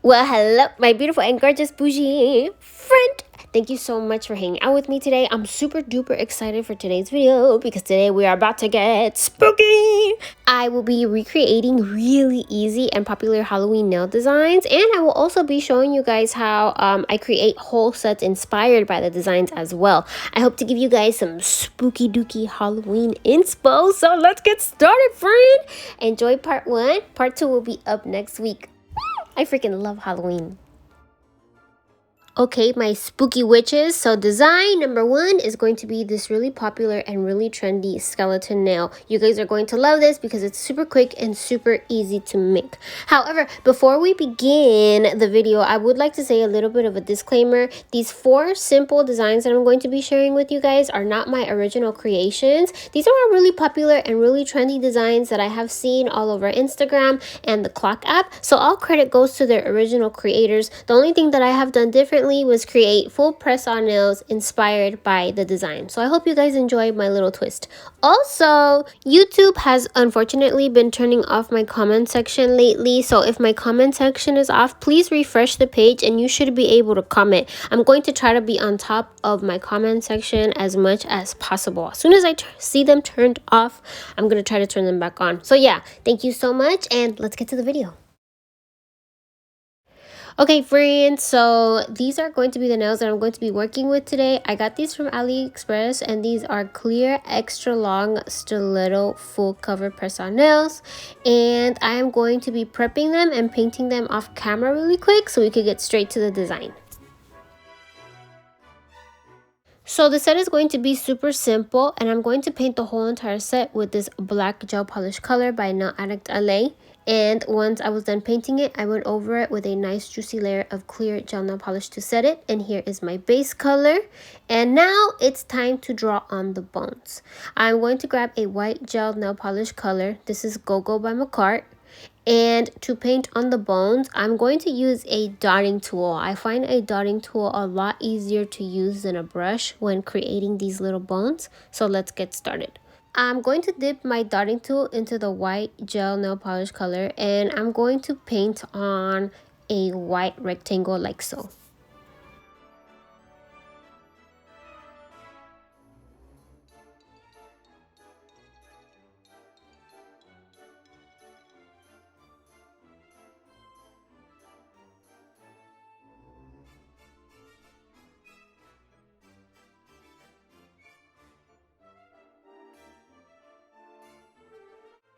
Well, hello, my beautiful and gorgeous bougie friend. Thank you so much for hanging out with me today. I'm super duper excited for today's video because today we are about to get spooky. I will be recreating really easy and popular Halloween nail designs, and I will also be showing you guys how I create whole sets inspired by the designs as well. I hope to give you guys some spooky dooky Halloween inspo. So let's get started, friend. Enjoy part 1. Part 2 will be up next week. I freaking love Halloween. Okay, my spooky witches. So design number 1 is going to be this really popular and really trendy skeleton nail. You guys are going to love this because it's super quick and super easy to make. However, before we begin the video, I would like to say a little bit of a disclaimer. These 4 simple designs that I'm going to be sharing with you guys are not my original creations. These are really popular and really trendy designs that I have seen all over Instagram and the Clock app. So all credit goes to their original creators. The only thing that I have done differently was create full press-on nails inspired by the design. So I hope you guys enjoy my little twist. Also, YouTube has unfortunately been turning off my comment section lately. So if my comment section is off, please refresh the page and you should be able to comment. I'm going to try to be on top of my comment section as much as possible. As soon as I see them turned off, I'm going to try to turn them back on. So yeah, thank you so much and let's get to the video. Okay, friends, so these are going to be the nails that I'm going to be working with today. I got these from AliExpress, and these are clear, extra long stiletto full cover press-on nails. And I am going to be prepping them and painting them off camera really quick so we could get straight to the design. So the set is going to be super simple, and I'm going to paint the whole entire set with this black gel polish color by Nail Addict LA. And once I was done painting it, I went over it with a nice juicy layer of clear gel nail polish to set it. And here is my base color. And now it's time to draw on the bones. I'm going to grab a white gel nail polish color. This is Go-Go by makarrt. And to paint on the bones, I'm going to use a dotting tool. I find a dotting tool a lot easier to use than a brush when creating these little bones. So let's get started. I'm going to dip my dotting tool into the white gel nail polish color, and I'm going to paint on a white rectangle like so.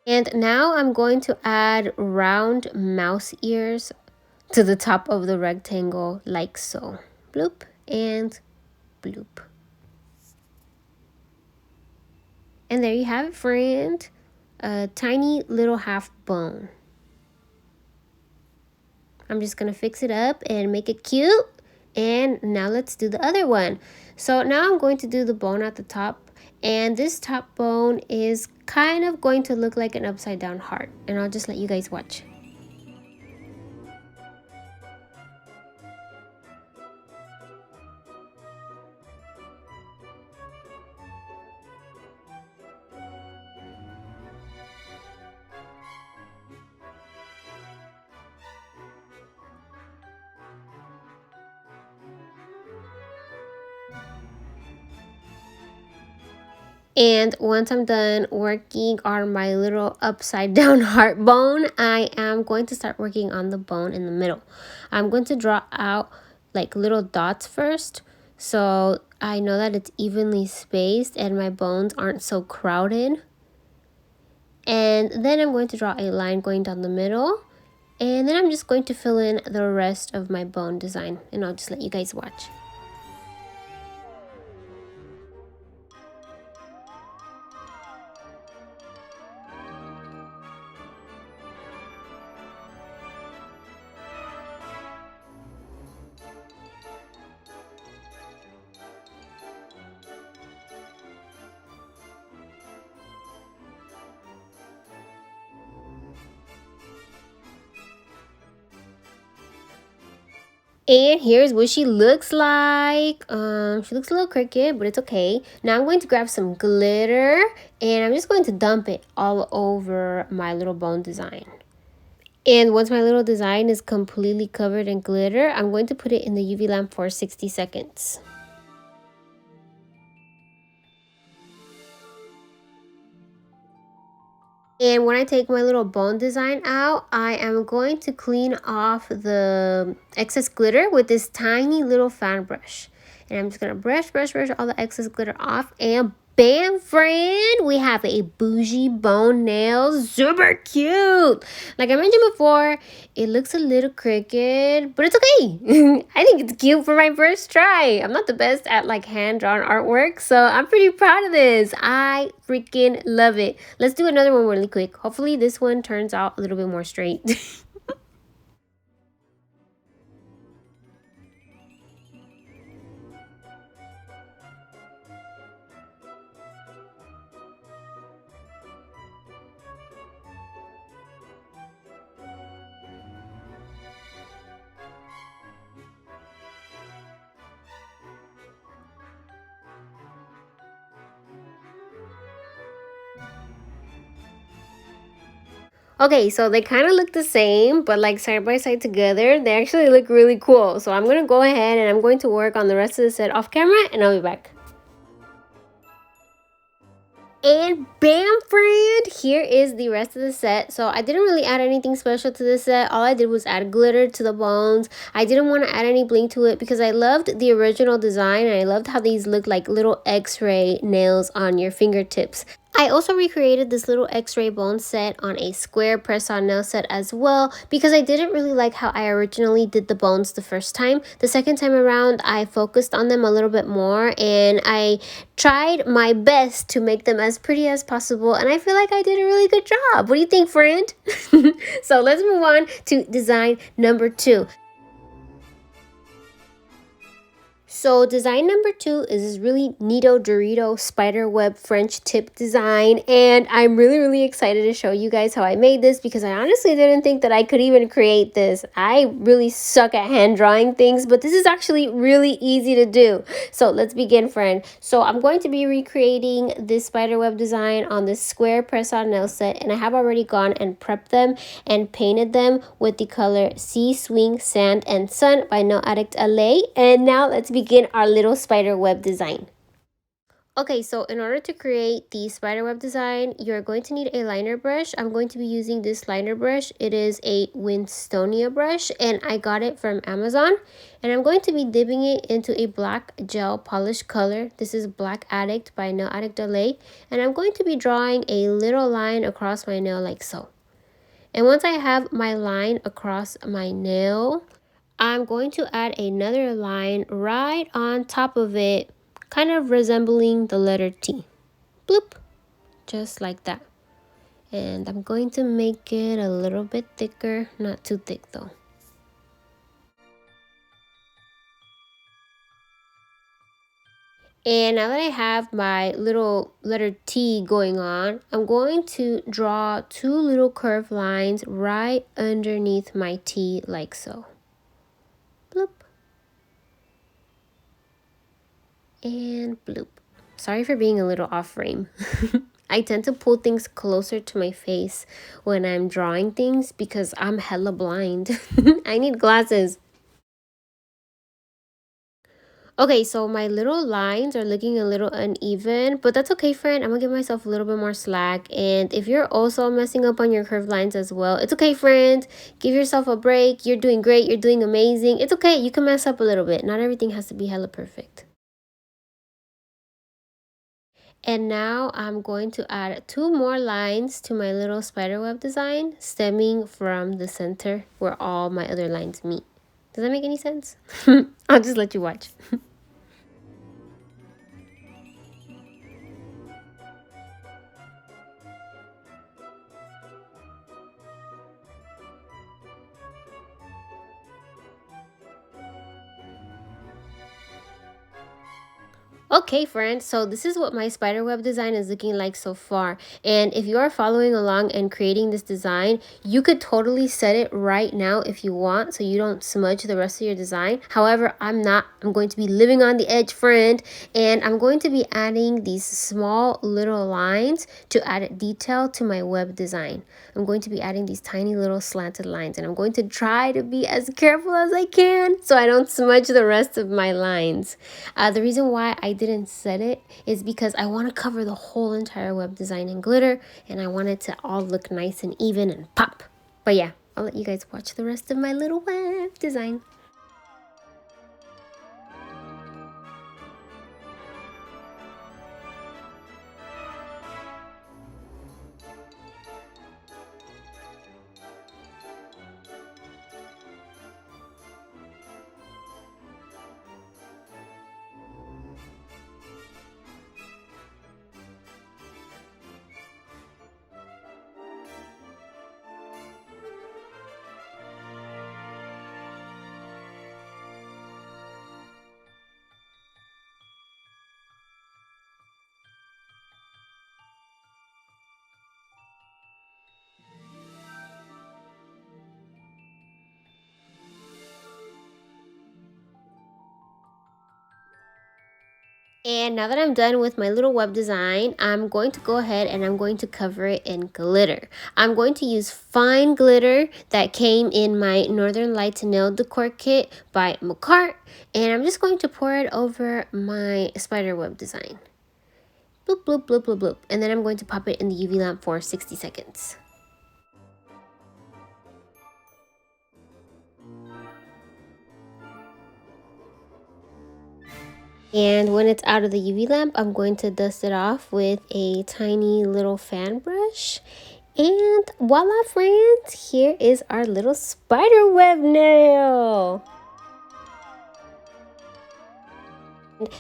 And now I'm going to add round mouse ears to the top of the rectangle like so. Bloop and bloop. And there you have it, friend. A tiny little half bone. I'm just going to fix it up and make it cute. And now let's do the other one. So now I'm going to do the bone at the top. And this top bone is kind of going to look like an upside down heart. And I'll just let you guys watch. And once I'm done working on my little upside down heart bone, I am going to start working on the bone in the middle. I'm going to draw out like little dots first, so I know that it's evenly spaced and my bones aren't so crowded. And then I'm going to draw a line going down the middle, and then I'm just going to fill in the rest of my bone design, and I'll just let you guys watch. And here's what she looks like. She looks a little crooked, but it's okay. Now I'm going to grab some glitter and I'm just going to dump it all over my little bone design. And once my little design is completely covered in glitter, I'm going to put it in the UV lamp for 60 seconds. And when I take my little bone design out, I am going to clean off the excess glitter with this tiny little fan brush. And I'm just going to brush all the excess glitter off, and bam, friend, we have a bougie bone nail. Super cute. Like I mentioned before, it looks a little crooked, but it's okay. I think it's cute for my first try. I'm not the best at like hand-drawn artwork, so I'm pretty proud of this. I freaking love it. Let's do another one really quick. Hopefully this one turns out a little bit more straight. Okay, so they kind of look the same, but like side by side together, they actually look really cool. So I'm going to go ahead and I'm going to work on the rest of the set off camera, and I'll be back. And bam, friend, here is the rest of the set. So I didn't really add anything special to this set. All I did was add glitter to the bones. I didn't want to add any bling to it because I loved the original design, and I loved how these look like little x-ray nails on your fingertips. I also recreated this little x-ray bone set on a square press-on nail set as well, because I didn't really like how I originally did the bones the first time. The second time around, I focused on them a little bit more, and I tried my best to make them as pretty as possible, and I feel like I did a really good job. What do you think, friend? So let's move on to design number 2. So design number 2 is this really neato Dorito spiderweb French tip design, and I'm really excited to show you guys how I made this, because I honestly didn't think that I could even create this. I really suck at hand drawing things, but this is actually really easy to do. So let's begin, friend. So I'm going to be recreating this spiderweb design on this square press-on nail set, and I have already gone and prepped them and painted them with the color Sea, Swing, Sand, and Sun by Nail Addict LA. And now let's begin our little spider web design. Okay, so in order to create the spider web design, you're going to need a liner brush. I'm going to be using this liner brush. It is a Winstonia brush, and I got it from Amazon. And I'm going to be dipping it into a black gel polish color. This is Black Addict by Nail Addict LA. And I'm going to be drawing a little line across my nail like so. And once I have my line across my nail, I'm going to add another line right on top of it, kind of resembling the letter T. Bloop. Just like that. And I'm going to make it a little bit thicker, not too thick though. And now that I have my little letter T going on, I'm going to draw 2 little curved lines right underneath my T like so. Bloop. And bloop. Sorry for being a little off frame. I tend to pull things closer to my face when I'm drawing things because I'm hella blind. I need glasses. Okay, so my little lines are looking a little uneven, but that's okay, friend. I'm gonna give myself a little bit more slack. And if you're also messing up on your curved lines as well, it's okay, friend. Give yourself a break. You're doing great. You're doing amazing. It's okay. You can mess up a little bit. Not everything has to be hella perfect. And now I'm going to add 2 more lines to my little spiderweb design, stemming from the center where all my other lines meet. Does that make any sense? I'll just let you watch. Okay, friends, so this is what my spiderweb design is looking like so far. And if you are following along and creating this design, you could totally set it right now if you want, so you don't smudge the rest of your design. However, I'm not. I'm going to be living on the edge, friend, and I'm going to be adding these small little lines to add detail to my web design. I'm going to be adding these tiny little slanted lines, and I'm going to try to be as careful as I can so I don't smudge the rest of my lines. The reason why I didn't set it is because I want to cover the whole entire web design in glitter, and I want it to all look nice and even and pop. But yeah, I'll let you guys watch the rest of my little web design. And now that I'm done with my little web design, I'm going to go ahead and I'm going to cover it in glitter. I'm going to use fine glitter that came in my Northern Lights nail decor kit by makarrt, and I'm just going to pour it over my spider web design. Bloop, bloop, bloop, bloop, bloop. And then I'm going to pop it in the UV lamp for 60 seconds. And when it's out of the UV lamp, I'm going to dust it off with a tiny little fan brush. And voila, friends, here is our little spider web nail.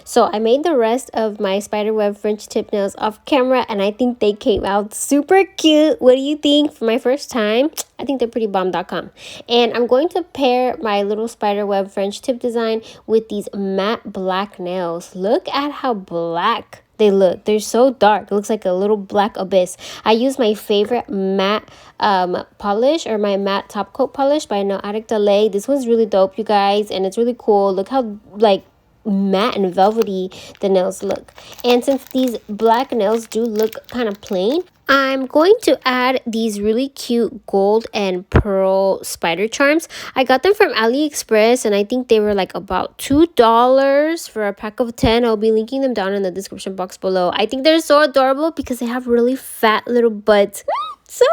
So I made the rest of my spiderweb French tip nails off camera, and I think they came out super cute. What do you think for my first time? I think they're pretty bomb.com. And I'm going to pair my little spiderweb French tip design with these matte black nails. Look at how black they look. They're so dark. It looks like a little black abyss. I use my favorite matte polish, or my matte top coat polish by Nail Addict LA. This one's really dope, you guys, and it's really cool. Look how like matte and velvety the nails look. And since these black nails do look kind of plain, I'm going to add these really cute gold and pearl spider charms. I got them from AliExpress, and I think they were like about $2 for a pack of 10. I'll be linking them down in the description box below. I think they're so adorable because they have really fat little butts. So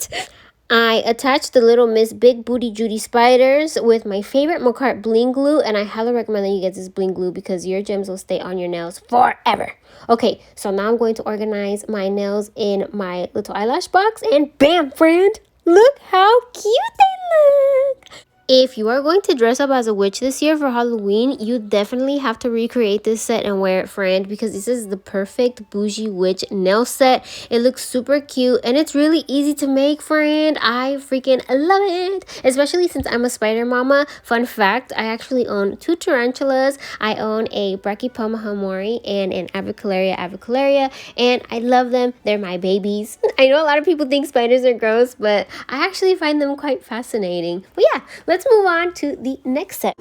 cute! I attached the little Miss Big Booty Judy spiders with my favorite makarrt bling glue, and I highly recommend that you get this bling glue because your gems will stay on your nails forever. Okay, so now I'm going to organize my nails in my little eyelash box, and bam, friend! Look how cute they look! If you are going to dress up as a witch this year for Halloween, you definitely have to recreate this set and wear it, friend, because this is the perfect bougie witch nail set. It looks super cute and it's really easy to make, friend. I freaking love it, especially since I'm a spider mama. Fun fact, I actually own 2 tarantulas. I own a Brachypelma and an avicularia, and I love them. They're my babies. I know a lot of people think spiders are gross, but I actually find them quite fascinating. But yeah, let's move on to the next set.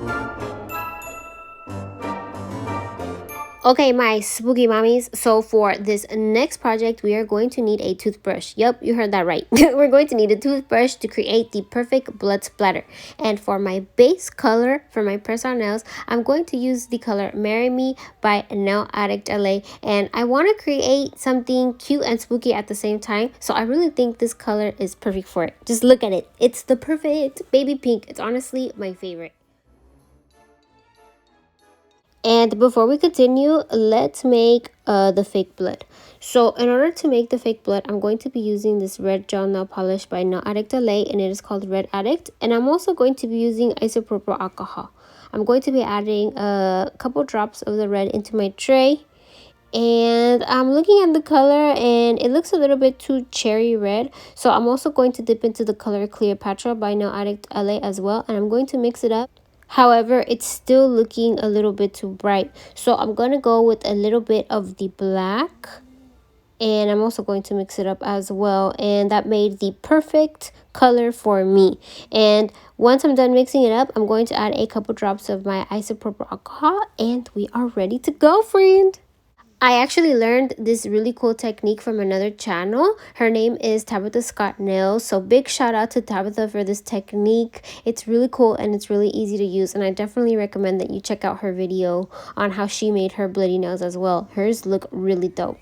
Okay, my spooky mommies, so for this next project, we are going to need a toothbrush. Yep, you heard that right. We're going to need a toothbrush to create the perfect blood splatter. And for my base color for my press-on nails, I'm going to use the color Marry Me by Nail Addict LA. And I want to create something cute and spooky at the same time, so I really think this color is perfect for it. Just look at it. It's the perfect baby pink. It's honestly my favorite. And before we continue, let's make the fake blood. So in order to make the fake blood, I'm going to be using this red gel nail polish by Nail Addict LA, and it is called Red Addict. And I'm also going to be using isopropyl alcohol. I'm going to be adding a couple drops of the red into my tray. And I'm looking at the color and it looks a little bit too cherry red. So I'm also going to dip into the color Cleopatra by Nail Addict LA as well. And I'm going to mix it up. However, it's still looking a little bit too bright. So I'm going to go with a little bit of the black. And I'm also going to mix it up as well. And that made the perfect color for me. And once I'm done mixing it up, I'm going to add a couple drops of my isopropyl alcohol. And we are ready to go, friend. I actually learned this really cool technique from another channel. Her name is Tabitha Scott Nails. So big shout out to Tabitha for this technique. It's really cool and it's really easy to use. And I definitely recommend that you check out her video on how she made her bloody nails as well. Hers look really dope.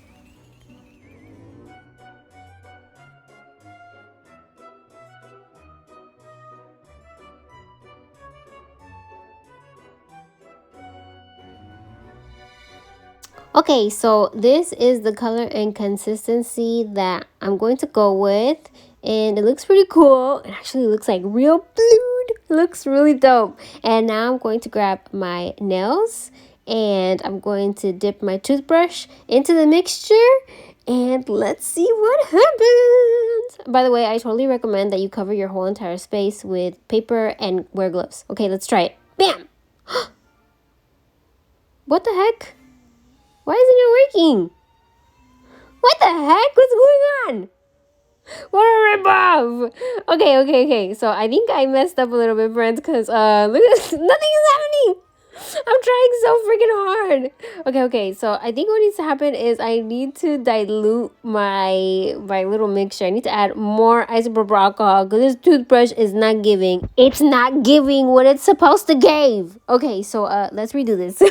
Okay, so this is the color and consistency that I'm going to go with. And it looks pretty cool. It actually looks like real blood. It looks really dope. And now I'm going to grab my nails. And I'm going to dip my toothbrush into the mixture. And let's see what happens. By the way, I totally recommend that you cover your whole entire space with paper and wear gloves. Okay, let's try it. Bam! What the heck? Why isn't it working? What the heck? What's going on? What a ripoff! Okay. So I think I messed up a little bit, friends, because look at nothing is happening. I'm trying so freaking hard. Okay. So I think what needs to happen is I need to dilute my little mixture. I need to add more isopropyl alcohol because this toothbrush is not giving. It's not giving what it's supposed to give. Okay, so let's redo this.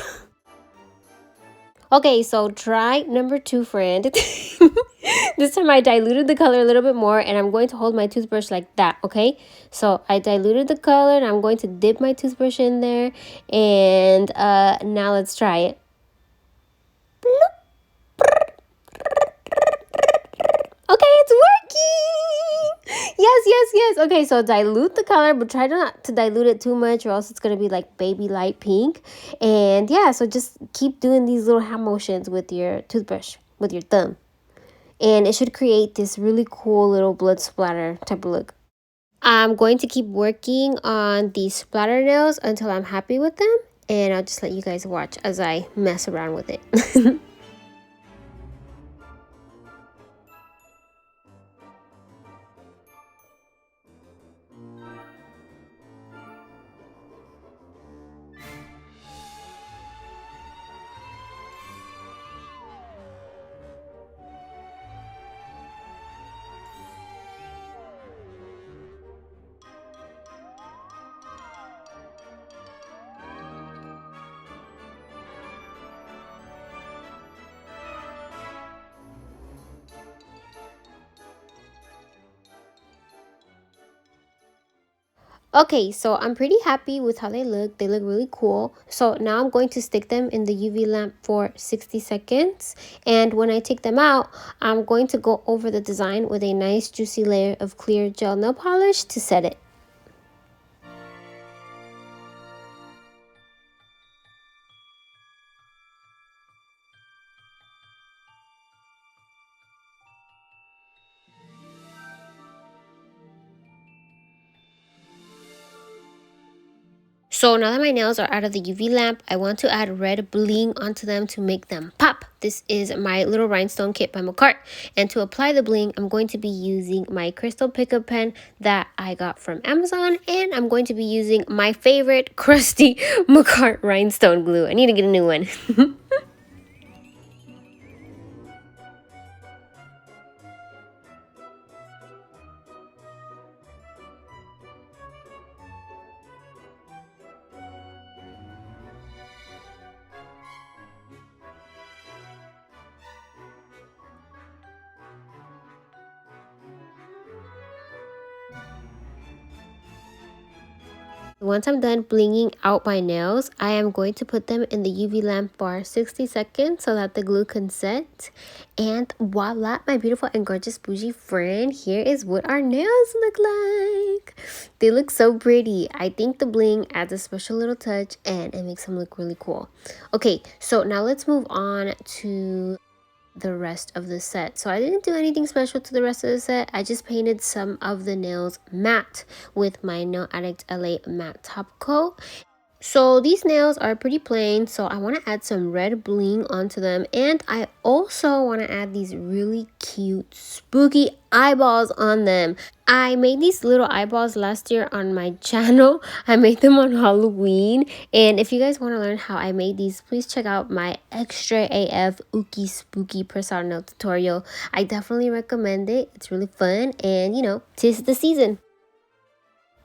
Okay, so try number 2, friend. This time I diluted the color a little bit more and I'm going to hold my toothbrush like that, okay? So I diluted the color and I'm going to dip my toothbrush in there and now let's try it. Okay, it's working! Yes. Okay, so dilute the color, but try not to dilute it too much or else it's going to be like baby light pink. And yeah, so just keep doing these little hand motions with your toothbrush, with your thumb. And it should create this really cool little blood splatter type of look. I'm going to keep working on these splatter nails until I'm happy with them. And I'll just let you guys watch as I mess around with it. Okay, so I'm pretty happy with how they look. They look really cool. So now I'm going to stick them in the UV lamp for 60 seconds. And when I take them out, I'm going to go over the design with a nice juicy layer of clear gel nail polish to set it. So now that my nails are out of the UV lamp, I want to add red bling onto them to make them pop. This is my little rhinestone kit by makarrt. And to apply the bling, I'm going to be using my crystal pickup pen that I got from Amazon. And I'm going to be using my favorite crusty makarrt rhinestone glue. I need to get a new one. Once I'm done blinging out my nails, I am going to put them in the UV lamp for 60 seconds so that the glue can set. And voila, my beautiful and gorgeous bougie friend, here is what our nails look like. They look so pretty. I think the bling adds a special little touch and it makes them look really cool. Okay, so now let's move on to the rest of the set. So I didn't do anything special to the rest of the set. I just painted some of the nails matte with my Nail Addict LA matte top coat. So these nails are pretty plain, so I want to add some red bling onto them, and I also want to add these really cute spooky eyeballs on them. I made these little eyeballs last year on my channel. I made them on Halloween, and if you guys want to learn how I made these, please check out my extra AF ookie spooky persona nail tutorial. I definitely recommend it. It's really fun, and you know, 'tis the season.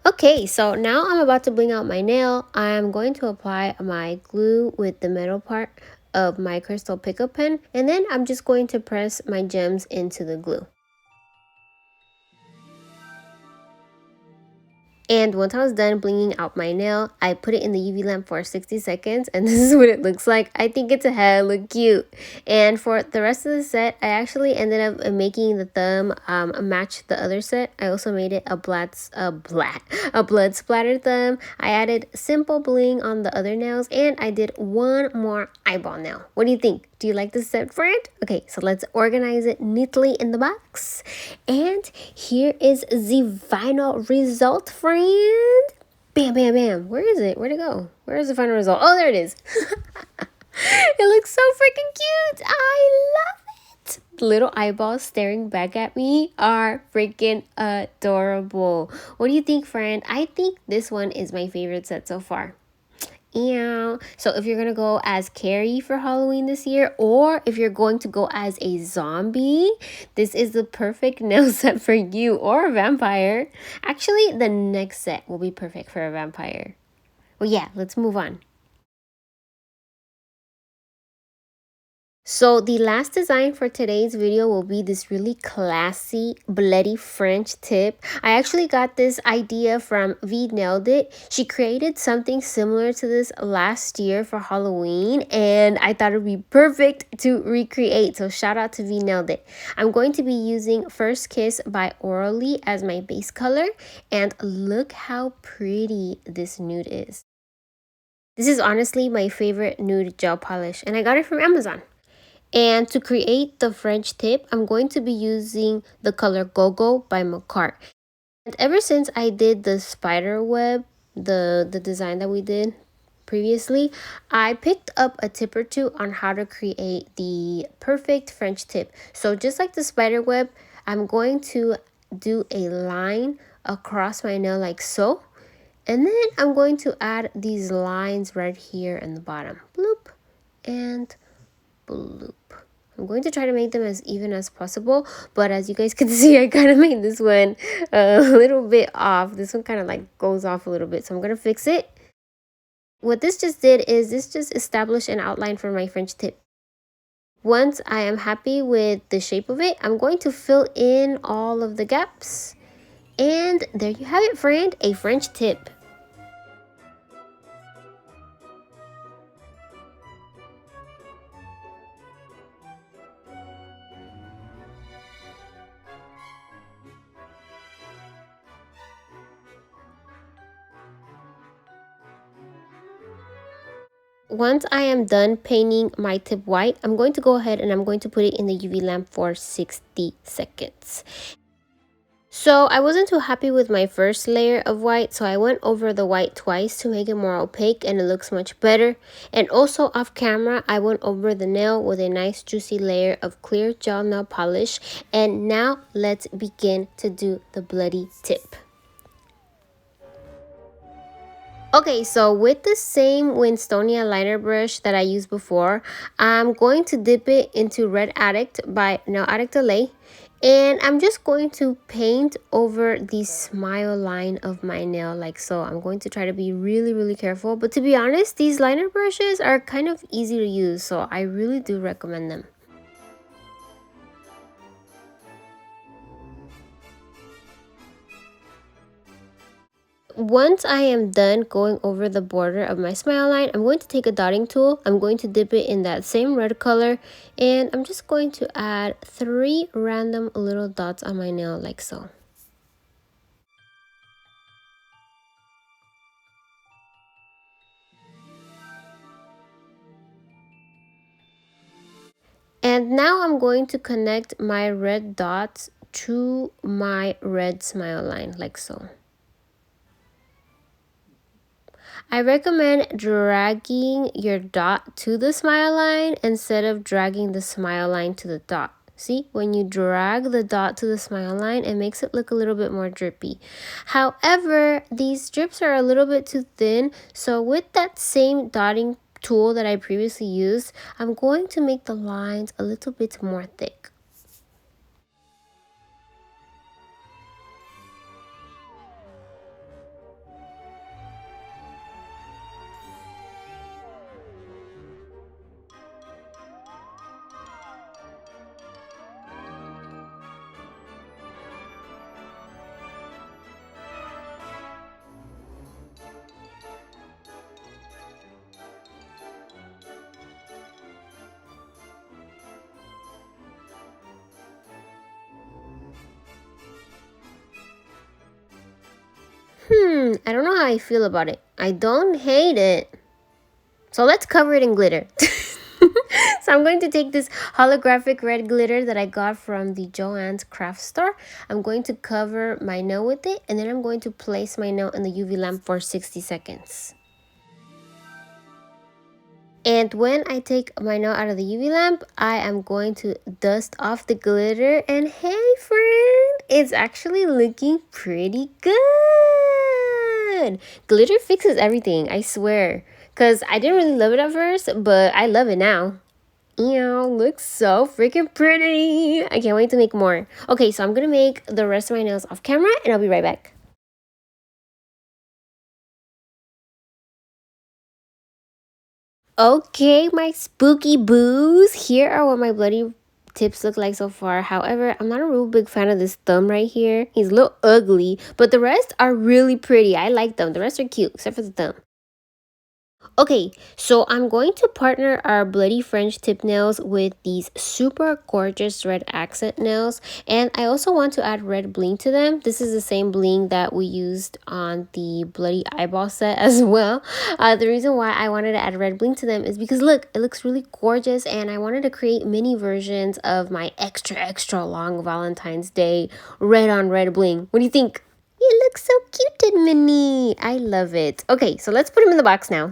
Okay, so now I'm about to bling out my nail. I'm going to apply my glue with the metal part of my crystal pickup pen, and then I'm just going to press my gems into the glue. And once I was done blinging out my nail, I put it in the UV lamp for 60 seconds, and this is what it looks like. I think it's hella cute. And for the rest of the set, I actually ended up making the thumb match the other set. I also made it a blood splatter thumb. I added simple bling on the other nails, and I did one more eyeball nail. What do you think? Do you like this set, friend? Okay, so let's organize it neatly in the box. And here is the final result, friend. Bam, bam, bam. Where is it? Where'd it go? Where is the final result? Oh, there it is. It looks so freaking cute. I love it. The little eyeballs staring back at me are freaking adorable. What do you think, friend? I think this one is my favorite set so far. Yeah. So if you're gonna go as Carrie for Halloween this year, or if you're going to go as a zombie, this is the perfect nail set for you, or a vampire. Actually, the next set will be perfect for a vampire. Well, yeah, let's move on. So the last design for today's video will be this really classy bloody French tip. I actually got this idea from V Nailed It. She created something similar to this last year for Halloween, and I thought it would be perfect to recreate. So shout out to V Nailed It. I'm going to be using First Kiss by Orally as my base color, and look how pretty this nude is. This is honestly my favorite nude gel polish, and I got it from Amazon. And to create the French tip, I'm going to be using the color Go-Go by makarrt. And ever since I did the Spiderweb, the design that we did previously, I picked up a tip or two on how to create the perfect French tip. So just like the Spiderweb, I'm going to do a line across my nail like so. And then I'm going to add these lines right here in the bottom. Bloop and bloop. I'm going to try to make them as even as possible, but as you guys can see, I kind of made this one a little bit off. This one kind of like goes off a little bit, so I'm going to fix it. What this just did is this just established an outline for my French tip. Once I am happy with the shape of it, I'm going to fill in all of the gaps. And there you have it, friend, a French tip. Once I am done painting my tip white, I'm going to go ahead and I'm going to put it in the UV lamp for 60 seconds. So I wasn't too happy with my first layer of white, so I went over the white twice to make it more opaque and it looks much better. And also off camera, I went over the nail with a nice juicy layer of clear gel nail polish. And now let's begin to do the bloody tip. Okay, so with the same Winstonia liner brush that I used before, I'm going to dip it into Red Addict by Nail Addict LA. And I'm just going to paint over the smile line of my nail like so. I'm going to try to be really careful. But to be honest, these liner brushes are kind of easy to use, so I really do recommend them. Once I am done going over the border of my smile line, I'm going to take a dotting tool. I'm going to dip it in that same red color, and I'm just going to add 3 random little dots on my nail like so. And now I'm going to connect my red dots to my red smile line like so. I recommend dragging your dot to the smile line instead of dragging the smile line to the dot. See, when you drag the dot to the smile line, it makes it look a little bit more drippy. However, these drips are a little bit too thin, so with that same dotting tool that I previously used, I'm going to make the lines a little bit more thick. I don't know how I feel about it. I don't hate it. So let's cover it in glitter. So I'm going to take this holographic red glitter that I got from the Joann's craft store. I'm going to cover my nail with it, and then I'm going to place my nail in the UV lamp for 60 seconds. And when I take my nail out of the UV lamp, I am going to dust off the glitter. And hey friend, it's actually looking pretty good. Glitter fixes everything, I swear. Because I didn't really love it at first, but I love it now. Ew, looks so freaking pretty. I can't wait to make more. Okay, so I'm going to make the rest of my nails off camera, and I'll be right back. Okay, my spooky boos, here are what my bloody tips look like so far. However, I'm not a real big fan of this thumb right here. He's a little ugly, but the rest are really pretty. I like them. The rest are cute, except for the thumb. Okay, so I'm going to partner our bloody French tip nails with these super gorgeous red accent nails, and I also want to add red bling to them. This is the same bling that we used on the bloody eyeball set as well. The reason why I wanted to add red bling to them is because look, it looks really gorgeous, and I wanted to create mini versions of my extra long Valentine's Day red on red bling. What do you think? You look so cute and mini. I love it. Okay, so let's put him in the box now.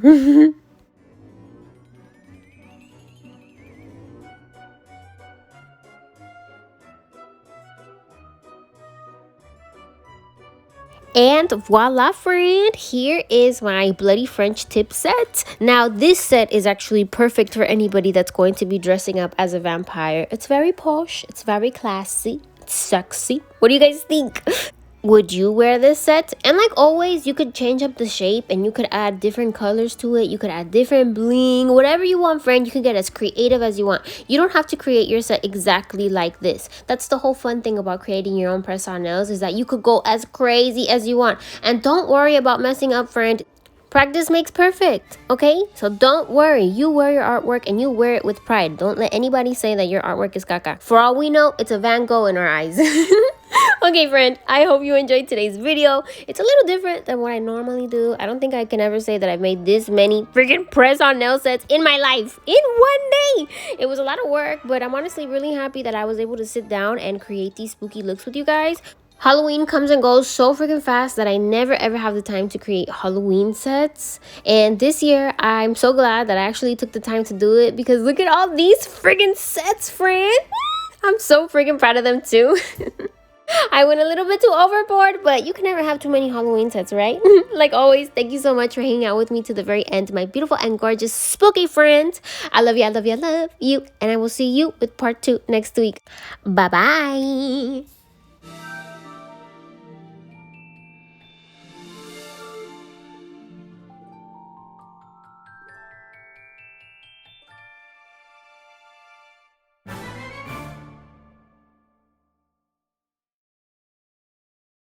And voila friend, here is my bloody French tip set. Now this set is actually perfect for anybody that's going to be dressing up as a vampire. It's very posh, it's very classy, it's sexy. What do you guys think? Would you wear this set? And like always, you could change up the shape and you could add different colors to it. You could add different bling, whatever you want, friend. You can get as creative as you want. You don't have to create your set exactly like this. That's the whole fun thing about creating your own press-on nails, is that you could go as crazy as you want. And don't worry about messing up, friend. Practice makes perfect, okay? So don't worry. You wear your artwork and you wear it with pride. Don't let anybody say that your artwork is caca. For all we know, it's a Van Gogh in our eyes. Okay, friend, I hope you enjoyed today's video. It's a little different than what I normally do. I don't think I can ever say that I've made this many freaking press-on nail sets in my life in one day. It was a lot of work, but I'm honestly really happy that I was able to sit down and create these spooky looks with you guys. Halloween comes and goes so freaking fast that I never ever have the time to create Halloween sets. And this year, I'm so glad that I actually took the time to do it, because look at all these freaking sets, friend. I'm so freaking proud of them too. I went a little bit too overboard, but you can never have too many Halloween sets, right? Like always, thank you so much for hanging out with me to the very end, my beautiful and gorgeous spooky friends. I love you, I love you, I love you. And I will see you with part 2 next week. Bye-bye.